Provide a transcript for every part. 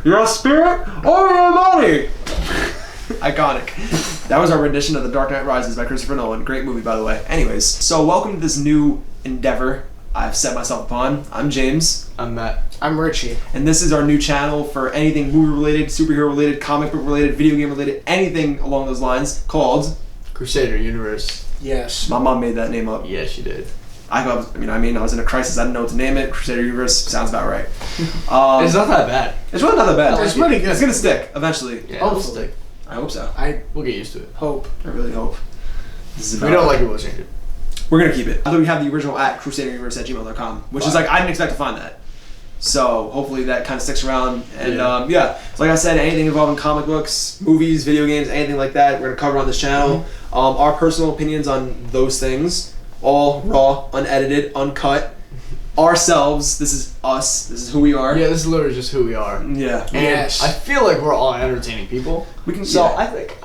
You're a spirit or you're a body. Iconic. That was our rendition of The Dark Knight Rises by Christopher Nolan. Great movie, by the way. Anyways, so welcome to this new endeavor I've set myself upon. I'm James. I'm Matt. I'm Richie. And this is our new channel for anything movie-related, superhero-related, comic book-related, video game-related, anything along those lines, called Crusader Universe. Yes. My mom made that name up. Yeah, she did. I was in a crisis. I didn't know what to name it. Crusader Universe sounds about right. It's not that bad. It's really not that bad. It's pretty good. It's gonna stick eventually. Yeah, it'll Hopefully. stick. I hope so. We'll get used to it. Hope. I really hope. This is If we don't like it, we'll change it. We're gonna keep it. Although we have the original at crusaderuniverse@gmail.com, which is like I didn't expect to find that. So hopefully that kind of sticks around. And so like I said, anything involving comic books, movies, video games, anything like that, we're gonna cover on this channel. Our personal opinions on those things, all raw, unedited, uncut. Ourselves. This is us. This is who we are. Yeah, this is literally just who we are. Yeah. And Yes. I feel like we're all entertaining people. We can. So yeah. I think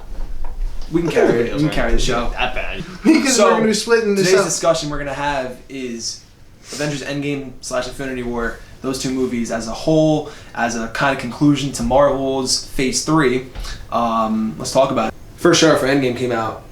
we can carry it. We can carry the show. That bad. Because So, we're going to be splitting this Today's up. discussion we're gonna have is Avengers Endgame / Infinity War. Those two movies as a whole, as a kind of conclusion to Marvel's Phase 3. Let's talk about it. First trailer for Endgame came out.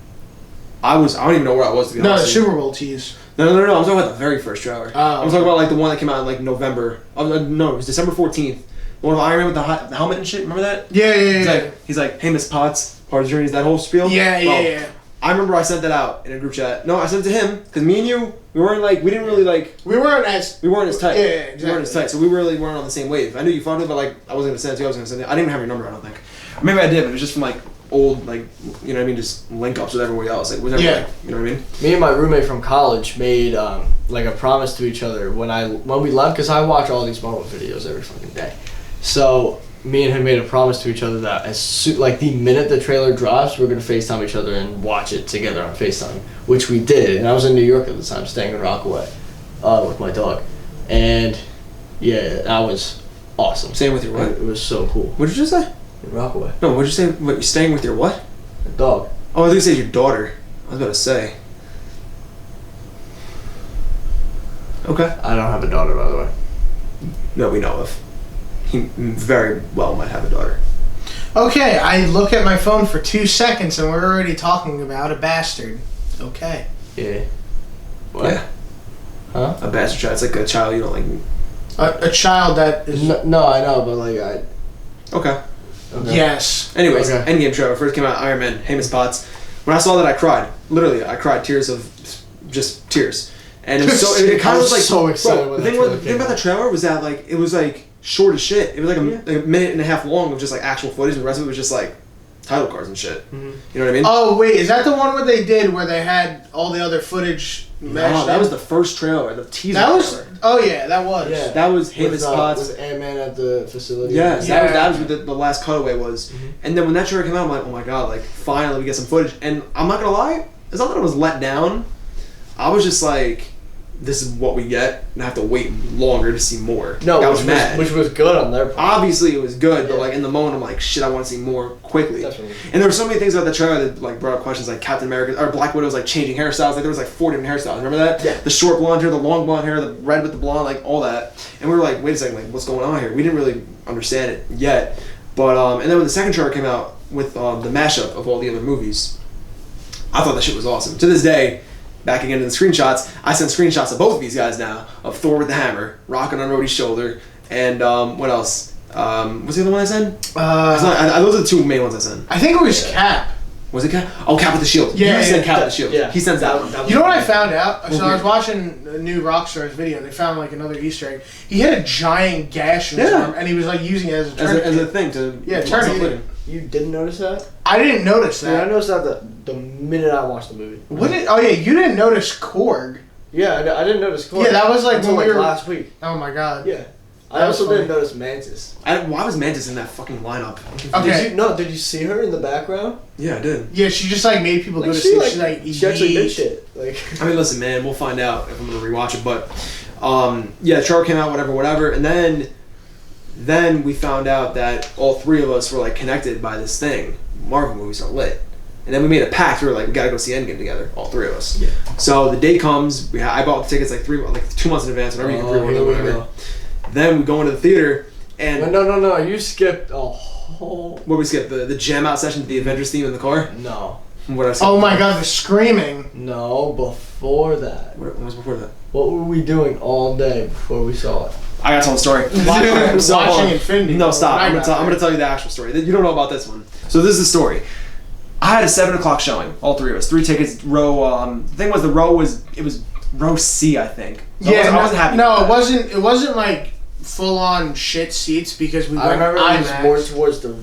I don't even know where I was, to be No, the honest. Super Bowl tease. No. I'm talking about the very first trailer. I'm talking about like the one that came out in like November. No, it was December 14th. The one with Iron Man with the helmet and shit. Remember that? Yeah. He's like, hey, Miss Potts, part of the journey is that whole spiel. Yeah. I remember I sent that out in a group chat. No, I sent it to him because me and you, we didn't really like. We weren't as We weren't as tight. Yeah, exactly. We weren't as tight, so we really weren't on the same wave. I knew you found it, but like I wasn't gonna send it to you. I was gonna send it. I didn't even have your number. I don't think. Or maybe I did, but it was just from like old, like you know what I mean, just link ups with everybody else. Like whatever. Yeah. Like, you know what I mean? Me and my roommate from college made like a promise to each other when we left, because I watch all these Marvel videos every fucking day. So me and him made a promise to each other that the minute the trailer drops, we're gonna FaceTime each other and watch it together on FaceTime, which we did. And I was in New York at the time, staying in Rockaway with my dog, and yeah, that was awesome. Staying with your what? It was so cool. What did you just say? In Rockaway. No, what did you say? What, you're staying with your what? A dog. Oh, I thought you said your daughter. I was about to say. Okay. I don't have a daughter, by the way. No, we know of. He very well might have a daughter. Okay, I look at my phone for 2 seconds and we're already talking about a bastard. Okay. Yeah. What? Yeah. Huh? A bastard child. It's like a child you don't like. A child that is... No, I know, but like Okay. Okay. Yes. Anyways, Okay. Endgame trailer first came out. Iron Man, hey Miss Potts. When I saw that, I cried. Literally, I cried tears of just tears. And it was so. It kind of was like so excited bro, when the that thing, trailer the thing came about the out. trailer was that like it was like short as shit. It was like a minute and a half long of just like actual footage, and the rest of it was just like title cards and shit. Mm-hmm. You know what I mean? Oh, wait, is that the one where they did where they had all the other footage mashed No, that in? was the first trailer, the teaser. That was... trailer. Oh, yeah, that was. Yeah. That was hey Miss Potts. With Ant-Man at the facility. Yes, Yeah. that was what the last cutaway was. Mm-hmm. And then when that trailer came out, I'm like, oh my god, like finally we get some footage. And I'm not gonna lie, it's not that I was let down. I was just like, this is what we get, and I have to wait longer to see more. No, I was mad. which was good on their part. Obviously it was good, but Yeah. like in the moment I'm like, shit, I want to see more quickly. Definitely. And there were so many things about the trailer that like brought up questions like Captain America or Black Widow's like changing hairstyles. Like there was like 4 different hairstyles. Remember that? Yeah. The short blonde hair, the long blonde hair, the red with the blonde, like all that. And we were like, wait a second, like what's going on here? We didn't really understand it yet. But and then when the second trailer came out with the mashup of all the other movies, I thought that shit was awesome. To this day, back again to the screenshots, I sent screenshots of both of these guys now of Thor with the hammer, rocking on Rhodey's shoulder, and what else? What's the other one I sent? Those are the 2 main ones I sent. I think it was Cap. Was it Cap? Oh, Cap with the shield. Yeah, you sent yeah, Cap with the shield. yeah. He sends that one. You know what I found out? So I weird. was watching a new Rockstar's video. They found like another Easter egg. He had a giant gash in his Yeah. arm, and he was like using it as a As tourniquet. a thing to turn something. it. You didn't notice that? I didn't notice Yeah, I that. noticed that the minute I watched the movie. What did? Oh yeah, you didn't notice Korg. Yeah, I didn't notice Korg. Yeah, that was like until when we were- last week. Oh my god. Yeah. I That was also didn't funny. notice Mantis. Why was Mantis in that fucking lineup? Okay. Did you see her in the background? Yeah, I did. Yeah, she just like made people go to she, sleep. like, She's like, she actually did "Yeet." shit. Like, I mean, listen, man, we'll find out if I'm gonna rewatch it. But yeah, the trailer came out, whatever, and then we found out that all 3 of us were like connected by this thing. Marvel movies are lit. And then we made a pact. We were like, we gotta go see Endgame together, all 3 of us. Yeah. So the day comes. I bought the tickets like 2 months in advance, whenever you can pre-order them, whatever. Then we go into the theater, And no. You skipped a whole. what we skipped the jam out session, the Avengers theme in the car. No. What I skip? Oh my god, the screaming. No, before that. What was before that? What were we doing all day before we saw it? I got to tell the story. Watching Infinity. No, stop. When I I'm got gonna there. tell you the actual story. You don't know about this one. So this is the story. I had a 7 o'clock showing. All three of us. 3 tickets. Row. The thing was, the row was row C, I think. So I wasn't happy. No, with it that. wasn't. It wasn't like full on shit seats because we I went remember it was IMAX. more towards the. It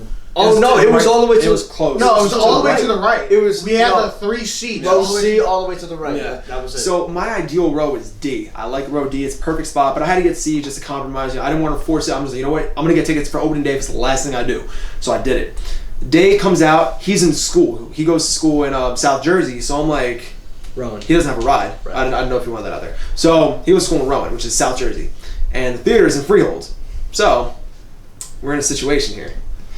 was Oh no! to the It was right. all the way to. It was close. No, it was to all the way right. to the right. It was- We had no. the 3 seats. Row C all the way to the right. Yeah, That was it. So my ideal row is D. I like row D. It's a perfect spot, but I had to get C just to compromise. I didn't want to force it. I'm just like, you know what? I'm gonna get tickets for opening day. If it's the last thing I do, so I did it. The day comes out. He's in school. He goes to school in South Jersey. So I'm like, Rowan. he doesn't have a ride. Right. I don't know if you want that out there. So he was school in Rowan, which is South Jersey, and the theater is in Freehold. So we're in a situation here.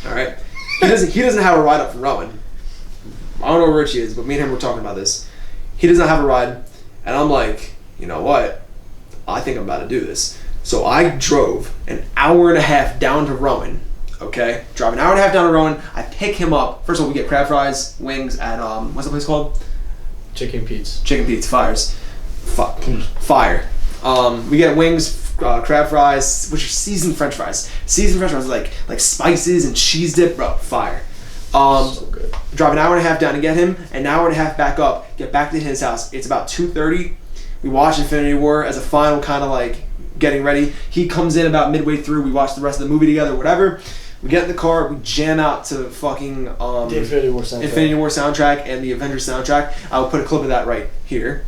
All right. He doesn't have a ride up from Rowan. I don't know where Richie is, but me and him were talking about this. He does not have a ride, and I'm like, you know what? I think I'm about to do this. So I drove an hour and a half down to Rowan. Okay, drive an hour and a half down to Rowan. I pick him up. First of all, we get crab fries, wings at what's the place called? Chicken Pete's. Chicken Pete's Fires. Fire. We get wings, crab fries, which are seasoned French fries. Seasoned French fries like spices and cheese dip, bro. Fire. So good. Drive an hour and a half down to get him, an hour and a half back up, get back to his house. It's about 2:30. We watch Infinity War as a final kind of like getting ready. He comes in about midway through. We watch the rest of the movie together, whatever. We get in the car, we jam out to fucking The Infinity War soundtrack. Infinity War soundtrack and the Avengers soundtrack. I'll put a clip of that right here.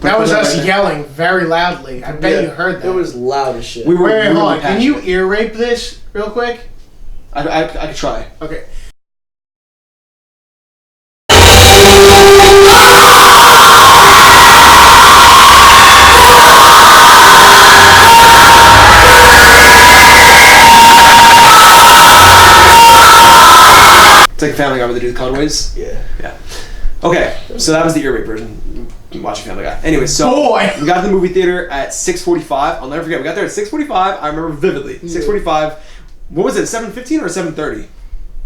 That was us yelling very loudly. I bet you heard that. It was loud as shit. We were Wait, hold on. really Can you passionate. ear rape this real quick? I could try. Okay. It's like a Family Guy where they do the cutaways. Yeah. Yeah. Okay, so that was the ear rape version. Watching Family Guy. Anyway, so Boy! we got to the movie theater at 6:45. I'll never forget. We got there at 6:45. I remember vividly. 6:45. What was it? 7:15 or 7:30?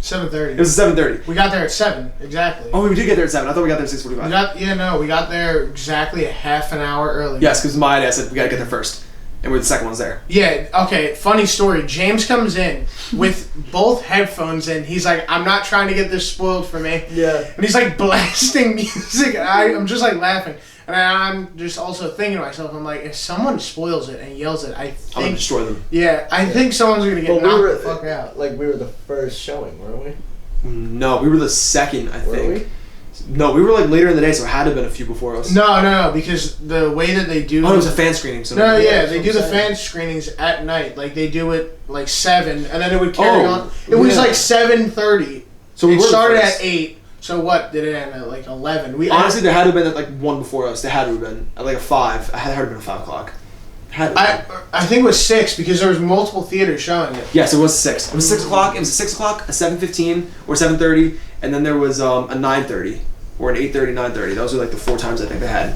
7:30. It was 7:30. We got there at 7, exactly. Oh, we did get there at 7. I thought we got there at 6:45. We got there exactly a half an hour early. Yes, because my dad said we gotta get there first, and we're the second ones there. Yeah, okay, funny story. James comes in with both headphones in. He's like, I'm not trying to get this spoiled for me. Yeah. And he's like blasting music. And I'm just like laughing. And I'm just also thinking to myself, I'm like, if someone spoils it and yells it, I I'm gonna think. destroy them. Yeah, I think someone's going to get But knocked we were the fuck out. Like we were the first showing, weren't we? No, we were the second, I Were think. No, we were like later in the day, so it had to have been a few before us. No, because the way that they do. Oh, it was a fan screening. So No, yeah, that's they what do I'm the saying. fan screenings at night. Like they do it like 7, and then it would carry Oh, on. It was yeah. like 7:30. So we it were the started first. at 8. So what did it end at like 11? We Honestly, there had to have been like one before us. There had to have been at like a 5. It had to have been a 5 o'clock. Had to have been. I think it was 6 because there was multiple theaters showing it. Yes, it was 6. It was 6 o'clock. It was a 6 o'clock, a 7:15, or 7:30, and then there was a 9:30 or an 8:30, 9:30. Those are like the 4 times I think they had.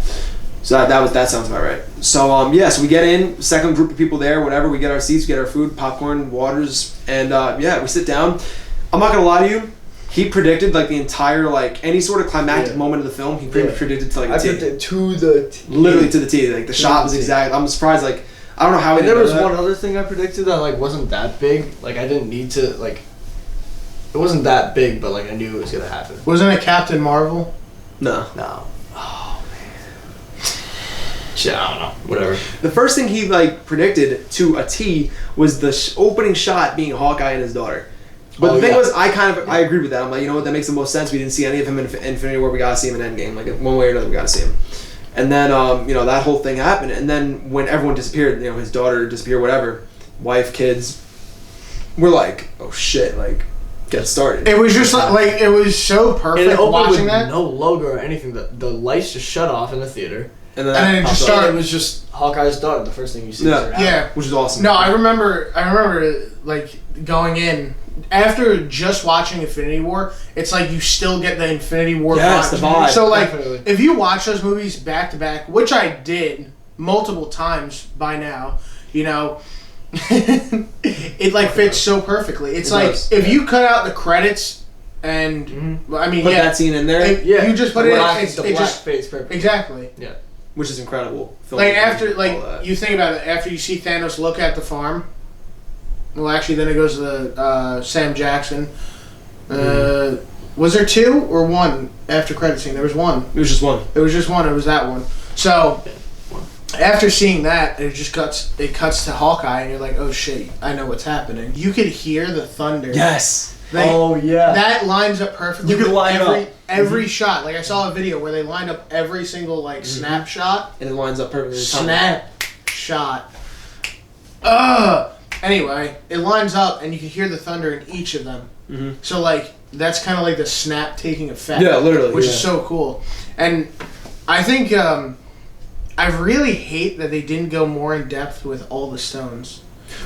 So that sounds about right. So yeah, so we get in, second group of people there, whatever. We get our seats, we get our food, popcorn, waters, and yeah, we sit down. I'm not gonna lie to you. He predicted like the entire like any sort of climactic Yeah. moment of the film. He pretty much predicted to like a I T. picked it to the T. Literally to the T. Like the shot was the T. exact. I'm surprised. Like I don't know how. he And there didn't was know that. one other thing I predicted that like wasn't that big. Like I didn't need to like. It wasn't that big, but like I knew it was gonna happen. Wasn't it Captain Marvel? No. No. Oh man. Shit, I don't know. Whatever. The first thing he like predicted to a T was the opening shot being Hawkeye and his daughter. But Oh, the thing yeah. was, I agreed with that. I'm like, you know what, that makes the most sense. We didn't see any of him in Infinity War. We gotta see him in Endgame. Like one way or another, we gotta see him. And then you know, that whole thing happened. And then when everyone disappeared, you know, his daughter disappeared, whatever, wife, kids, we're like, oh shit, like get started. It was just like it was so And perfect it opened watching with that. no logo or anything. The lights just shut off in the theater. And then, then it just started. It was just Hawkeye's daughter. The first thing you see. Yeah. Is her out. Yeah. which is awesome. No, I remember like going in after just watching Infinity War. It's like you still get the Infinity War Yes, the vibe. So like, Definitely. if you watch those movies back to back, which I did multiple times by now, you know, it like fits so perfectly. It's It like does. if you cut out the credits and I mean, Put yeah, that scene in there, you just put it. The black just face perfect. exactly. Yeah. which is incredible. Like Filmmaking, after, all like that. you think about it, after you see Thanos look at the farm. Well, actually, then it goes to the Sam Jackson. Was there 2 or 1 after credit scene? There was 1. It was just one. It was just 1. It was that one. So after seeing that, it just cuts. It cuts to Hawkeye, and you're like, "Oh shit! I know what's happening." You could hear the thunder. Yes. Like, Oh yeah. that lines up perfectly. You could with line it up. every shot. Like I saw a video where they lined up every single like snapshot. And it lines up perfectly. Snapshot. Anyway, it lines up, and you can hear the thunder in each of them. Mm-hmm. So like that's kind of like the snap taking effect. Yeah, literally. Which yeah. is so cool. And I think I really hate that they didn't go more in depth with all the stones.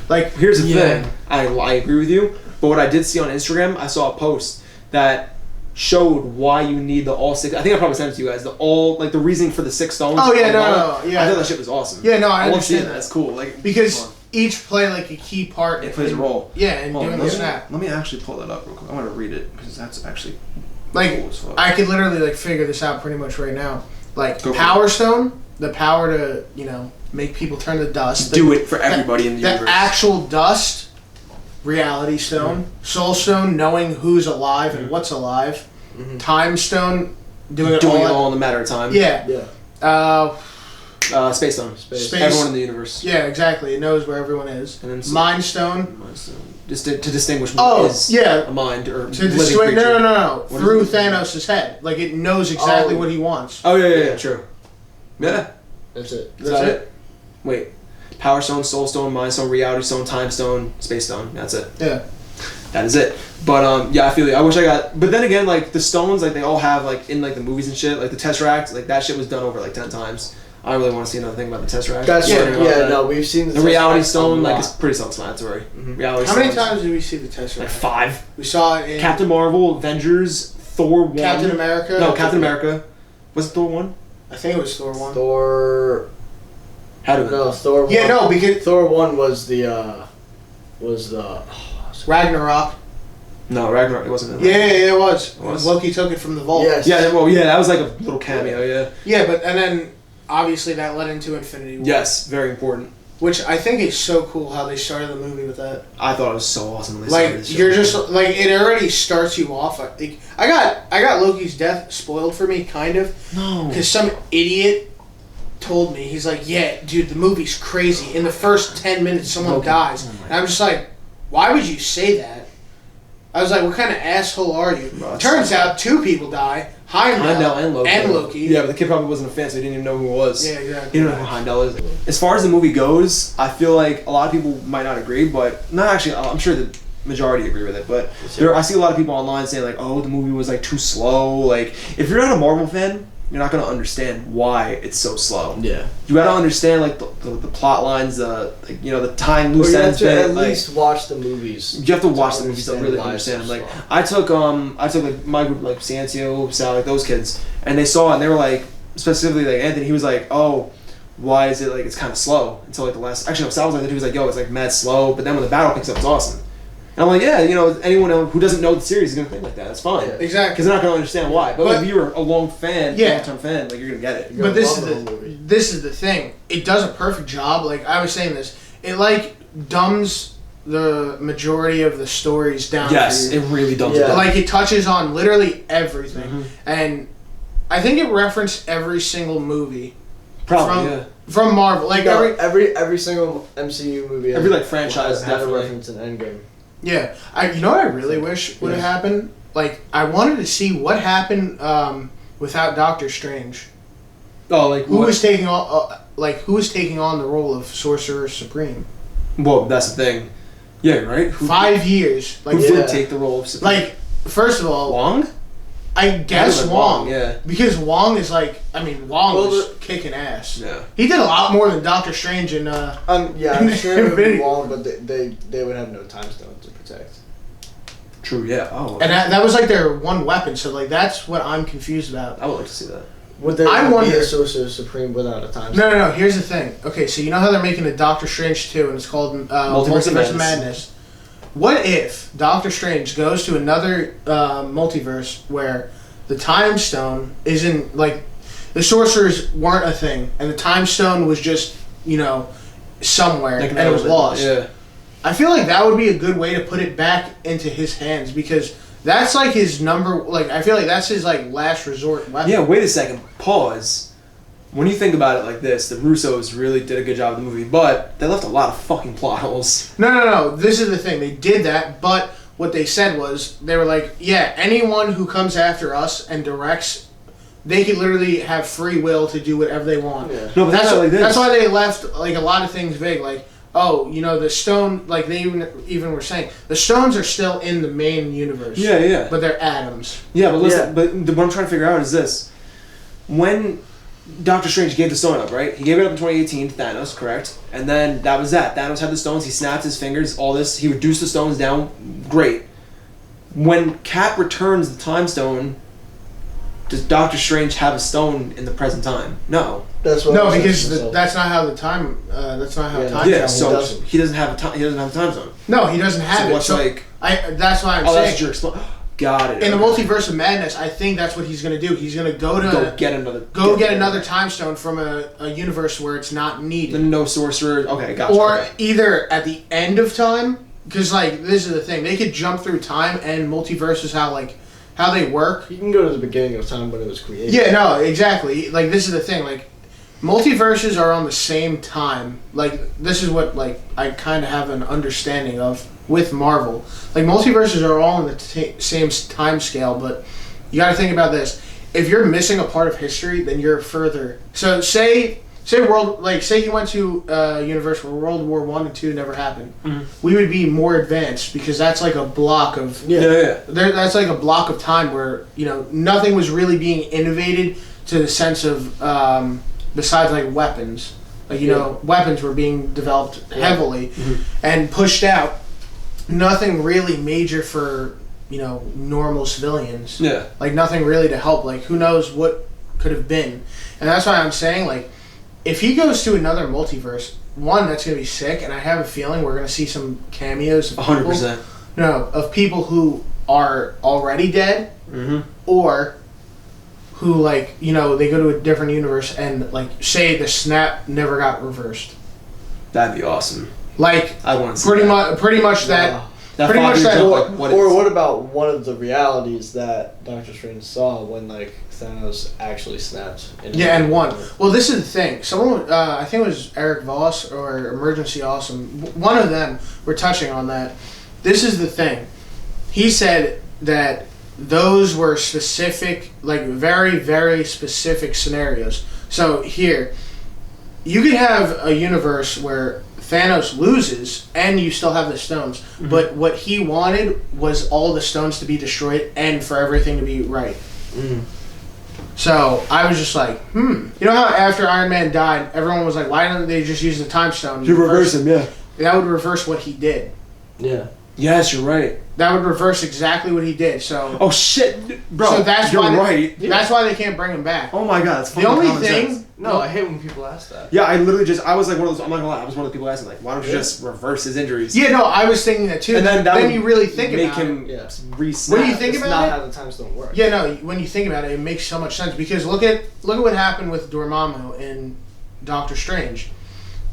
Like Here's the Yeah. thing. I agree with you. But what I did see on Instagram, I saw a post that showed why you need the all 6. I think I probably sent it to you guys. The reasoning for the 6 stones. Oh, yeah, no, yeah. I thought that shit was awesome. Yeah, no, I love understand seeing that. That's cool. Like because fun. each play like a key part. It plays a role. Yeah, and Hold on, doing the let me- snap. Let me actually pull that up real quick. I want to read it because that's actually Like cool as fuck. I could literally like figure this out pretty much right now. Like Go for Power Stone, the power to make people turn to dust. do it for everybody in the The universe. actual dust. Reality Stone, Soul Stone, knowing who's alive and what's alive. Time Stone, doing it Doing it all. all in a matter of time. Yeah. Space Stone. Space. Everyone in the universe. Yeah, exactly. It knows where everyone is. And then Mind Stone. Just to distinguish what is yeah. a mind or To living destroy, creature. no. What Through is it? Thanos' head. Like, it knows exactly Oh. what he wants. Oh yeah, true. Yeah. That's it. Is that it? Wait. Power Stone, Soul Stone, Mind Stone, Reality Stone, Time Stone, Space Stone. That's it. Yeah. That is it. But yeah, I feel you. I wish I got. But then again, like the stones, like they all have like in like the movies and shit, like the Tesseract, like that shit was done over like 10 times. I don't really want to see another thing about the Tesseract. That's Yeah, yeah. About that. No, we've seen The Reality Tesseract Stone, a like lot. it's pretty self-explanatory. Reality How many Stones, times did we see the Tesseract? Like 5. We saw it in Captain Marvel, Avengers, Thor 1. Captain America. No, Captain America. Was it Thor 1? I think it was Thor 1. Thor. Had to be. No, Thor. 1. Yeah, no, because Thor 1 was the. Ragnarok. No, Ragnarok. It wasn't. Yeah, it was. It was? Loki took it from the vault. Yes. Yeah, well, yeah, that was like a little cameo. Yeah. Yeah, but and then obviously that led into Infinity War. Yes, very important. Which I think is so cool how they started the movie with that. I thought it was so awesome when they started Like this you're show. just like it already starts you off. Like, I got Loki's death spoiled for me, kind of, no. because some idiot told me. He's like, "Yeah, dude, the movie's crazy. In the first 10 minutes, someone Loki. dies." Oh my And I'm just like, "Why would you say that?" I was like, "What kind of asshole are you?" Bro, it's- Turns out 2 people die. Heimdall and Loki. And Loki. Yeah, but the kid probably wasn't a fan, so he didn't even know who it was. Yeah, exactly. He didn't know who Heimdall is. As far as the movie goes, I feel like a lot of people might not agree, but not actually. I'm sure the majority agree with it. But I see a lot of people online saying like, "Oh, the movie was like too slow." Like, if you're not a Marvel fan, you're not gonna understand why it's so slow. Yeah. You gotta understand like the plot lines, the tying Or loose you have ends to bit. at like, least watch the movies. you have to watch the movies to really why it's understand. so Like slow. I took like my group like Sancio, Sal, like those kids, and they saw it and they were like specifically like Anthony. He was like, "Oh, why is it like it's kind of slow until like the last?" Actually, no, Sal was like, he was like, "Yo, it's like mad slow," but then when the battle picks up, it's awesome. And I'm like, yeah, anyone who doesn't know the series is gonna think like that. That's fine. Yeah. Exactly. Because they're not gonna understand why. But if you're a long fan, Yeah. long-term fan, like you're gonna get it. You're But gonna this is love the the whole movie. this is the thing. It does a perfect job. Like I was saying this, it like dumbs the majority of the stories down. Yes, for you. it really does. Yeah. Like it touches on literally everything, Mhm. and I think it referenced every single movie Probably, from- yeah. from Marvel. Like No, every single MCU movie. Every, like, franchise had a definitely. reference in Endgame. yeah, you know what I really wish would have happened. Like I wanted to see what happened without Doctor Strange. Oh, like Who what? was taking on who was taking on the role of Sorcerer Supreme? Well, that's the thing. Yeah, right. Who 5 years. Like who Yeah. did take the role of Supreme? Like first of all, Wong? I guess Like Wong. Yeah. Because Wong is like, I mean, Wong Well, was kicking ass. Yeah. He did a lot more than Doctor Strange and Yeah, I'm sure it would be Infinity. long, but they would have no time stone to protect. True. Yeah. Oh. and that was like their one weapon. So like that's what I'm confused about. I would like to see that. Would there I be wonder- a Sorcerer Supreme without a time stone? No. Here's the thing. Okay, so you know how they're making a Doctor Strange 2 and it's called Multiverse of Multiverse of Madness. Madness. What if Doctor Strange goes to another multiverse where the Time Stone isn't like the sorcerers weren't a thing and the Time Stone was just somewhere Like and it was lost. Yeah. I feel like that would be a good way to put it back into his hands because that's like his number. Like I feel like that's his like last resort weapon. Yeah. Wait a second. Pause. When you think about it like this, the Russos really did a good job of the movie, but they left a lot of fucking plot holes. No. This is the thing. They did that, but what they said was they were like, yeah, anyone who comes after us and directs, they can literally have free will to do whatever they want. Yeah. No, but that's not like this. That's why they left like a lot of things vague. Like, oh, the stone. Like they even were saying the stones are still in the main universe. Yeah. But they're atoms. Yeah, but listen. Yeah. But what I'm trying to figure out is this: when Doctor Strange gave the stone up, right? He gave it up in 2018 to Thanos, correct? And then that was that. Thanos had the stones. He snapped his fingers. All this. He reduced the stones down. Great. When Cap returns the Time Stone, does Doctor Strange have a stone in the present time? No. That's what No, I was because asking myself. that's not how the time. That's not how Yeah. time. Yeah. travel So works. he doesn't have a time. He doesn't have a time zone. No, he doesn't have So it. what's So like? that's why I'm Oh, that's saying. what you're explaining. Got it. In the Okay. Multiverse of Madness, I think that's what he's gonna do. He's gonna go Get another. get another time stone from a universe where it's not The needed, no sorcerer. Okay, gotcha. or okay. either at the end of time. Because like this is the thing, they could jump through time, and multiverse is how they work. You can go to the beginning of time when it was created. Yeah, no, exactly. Like this is the thing, like multiverses are on the same time. Like this is what like I kind of have an understanding of with Marvel. Like multiverses are all in the same time scale, but you got to think about this. If you're missing a part of history, then you're further. So say he went to a universe where World War I and II never happened. Mhm. We would be more advanced because that's like a block of Yeah. that's like a block of time where nothing was really being innovated to the sense of besides like weapons. Like weapons were being developed heavily and pushed out. Nothing really major for normal civilians. Yeah. Like nothing really to help. Like who knows what could have been, and that's why I'm saying like if he goes to another multiverse, one that's gonna be sick, and I have a feeling we're gonna see some cameos. Of 100%. of people who are already dead, Mm-hmm. or who they go to a different universe and say the snap never got reversed. That'd be awesome. Like I want to see pretty that. much that. Wow. That pretty much 5-year that- jump, Or, like, what or is- what about one of the realities that Doctor Strange saw when Thanos actually snapped? Yeah, and won. Well, this is the thing. Someone, I think it was Eric Voss or Emergency Awesome. One of them were touching on that. This is the thing. He said that those were specific, very, very specific scenarios. So here, you could have a universe where Thanos loses and you still have the stones, but what he wanted was all the stones to be destroyed and for everything to be right. So I was just like, You know how after Iron Man died, everyone was like, why don't they just use the time stone? You reverse him, yeah. That would reverse what he did. Yeah. Yes, you're right. That would reverse exactly what he did. So Oh shit, bro. So that's you're why right. That's why they can't bring him back. Oh my god, it's The fucking only common thing. sense. No, I hate when people ask that. Yeah, I was like one of those. I'm not gonna lie. I was one of the people asking why don't you just reverse his injuries? Yeah, no, I was thinking that too. And then that would you really think make about him it. Yeah. re-snap. When you think It's about not it- how the times don't work. Yeah, no. When you think about it, it makes so much sense because look at what happened with Dormammu in Doctor Strange.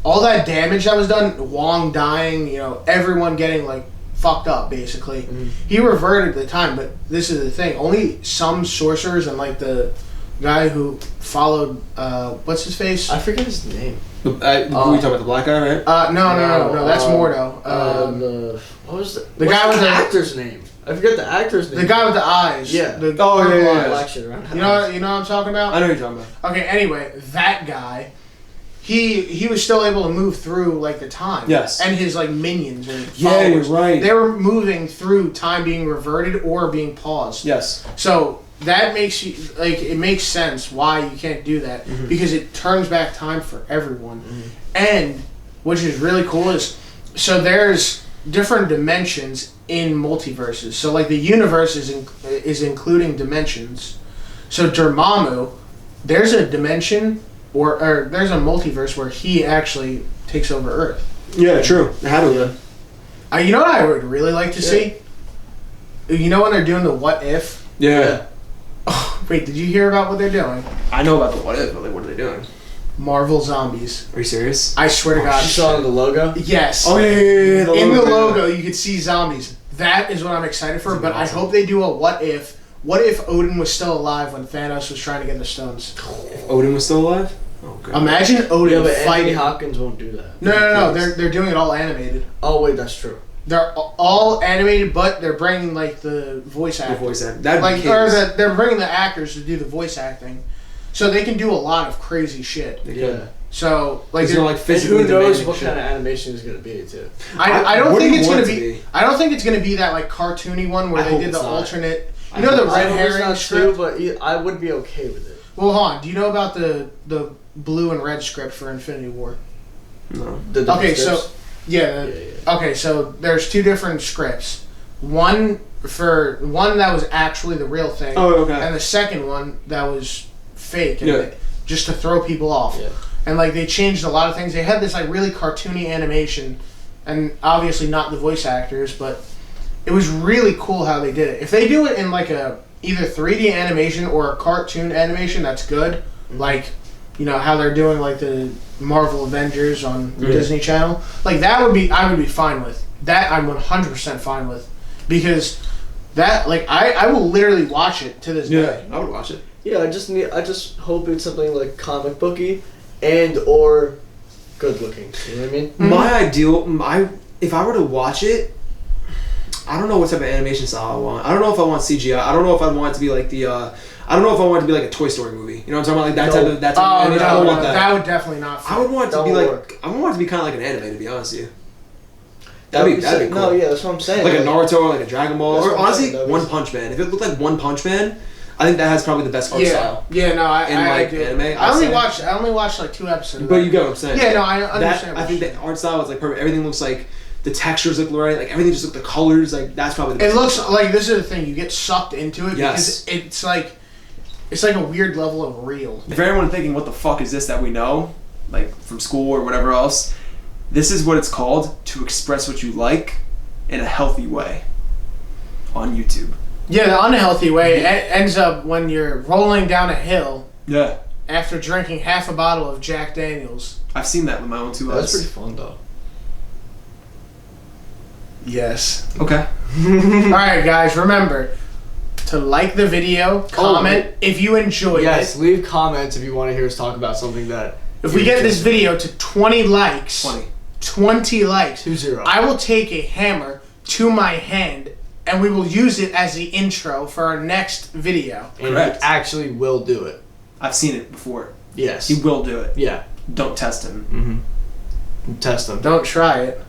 All that damage that was done, Wong dying, everyone getting fucked up basically. He reverted the time, but this is the thing: only some sorcerers and the guy who followed what's his face? I forget his name. Who you talking about, the black guy, right? No. That's Mordo. What was the guy with the the actor's name? I forget the actor's name. the guy with the eyes. Yeah. The Oh, yeah, purple yeah, eyes. Black shit around. You know what I'm talking about? I know what you're talking about. Okay, anyway, that guy, he was still able to move through the time. Yes. And his minions or Yeah, you're followers. right. They were moving through time being reverted or being paused. Yes. So that makes you like it makes sense why you can't do that because it turns back time for everyone, and which is really cool is so there's different dimensions in multiverses. So like the universe is including dimensions. So Dormammu, there's a dimension or there's a multiverse where he actually takes over Earth. Yeah, true. It had to have been. You know what I would really like to see? You know when they're doing the what if? Yeah. Oh, wait, did you hear about what they're doing? I know about the what if, but like, what are they doing? Marvel Zombies. Are you serious? I swear to God. You saw the logo? Yes. Oh, yeah. In the logo, you could see zombies. That is what I'm excited for, but I hope they do a what if. What if Odin was still alive when Thanos was trying to get the stones? If Odin was still alive? Oh, God. Imagine Odin but fighting. Anthony Hopkins won't do that. No. They're doing it all animated. Oh, wait, that's true. They're all animated, but they're bringing like the voice acting. The voice acting. That'd like, be or they're bringing the actors to do the voice acting, so they can do a lot of crazy shit. Yeah. So like, like physically who knows demanding what shit. kind of animation is going to be too. I don't What do think you it's want gonna it to be. be? I don't think it's gonna be that like cartoony one where I they hope did the it's not. alternate. You know the red herring script. But I would be okay with it. Well, hold on. Do you know about the blue and red script for Infinity War? No. Okay, so yeah. Okay, so there's two different scripts. One that was actually the real thing. Oh, okay. And the second one that was fake, and Yeah. just to throw people off. Yeah. And like they changed a lot of things. They had this like really cartoony animation, and obviously not the voice actors, but it was really cool how they did it. If they do it in like a either 3D animation or a cartoon animation, that's good. Like, you know how they're doing like the Marvel Avengers on Disney Channel. Like that I would be fine with. That I'm 100% fine with, because that like I will literally watch it to this day. I would watch it. Yeah, I just hope it's something like comic booky and or good looking. You know what I mean? My ideal, if I were to watch it, I don't know what type of animation style I want. I don't know if I want CGI. I don't know if I want it to be like the. I don't know if I want it to be like a Toy Story movie. You know what I'm talking about? Like that type of animation. I don't want that. That would definitely not fit. I would want it to be That'll like. work. I would want it to be kind of like an anime, to be honest with you. That'd That'd be cool. No, yeah, that's what I'm saying. Like a Naruto or like a Dragon Ball. That's Or what I'm honestly, saying, One Punch Man. If it looked like One Punch Man, I think that has probably the best art style. Yeah, no, I like, do. anime, I only I'd watched like 2 episodes. But you get what I'm saying. Yeah, no, I understand. I think the art style is like perfect. Everything looks like the textures look right. Like everything just look the colors. Like that's probably the best. It looks like this is the thing. You get sucked into it Yes. because it's like a weird level of real. For everyone thinking, what the fuck is this that we know, like from school or whatever else, this is what it's called, to express what you like in a healthy way on YouTube. Yeah, the unhealthy way ends up when you're rolling down a hill Yeah. after drinking half a bottle of Jack Daniels. I've seen that with my own 2 That's eyes. pretty fun though. Yes. Okay. Alright, guys, remember to like the video, comment if you enjoyed Yes, it. leave comments if you want to hear us talk about something that. If we get this video to 20 likes, 20 likes, 20. I will take a hammer to my hand and we will use it as the intro for our next video. And Correct. he actually will do it. I've seen it before. Yes. He will do it. Yeah. Don't test him. Test them. Don't try it.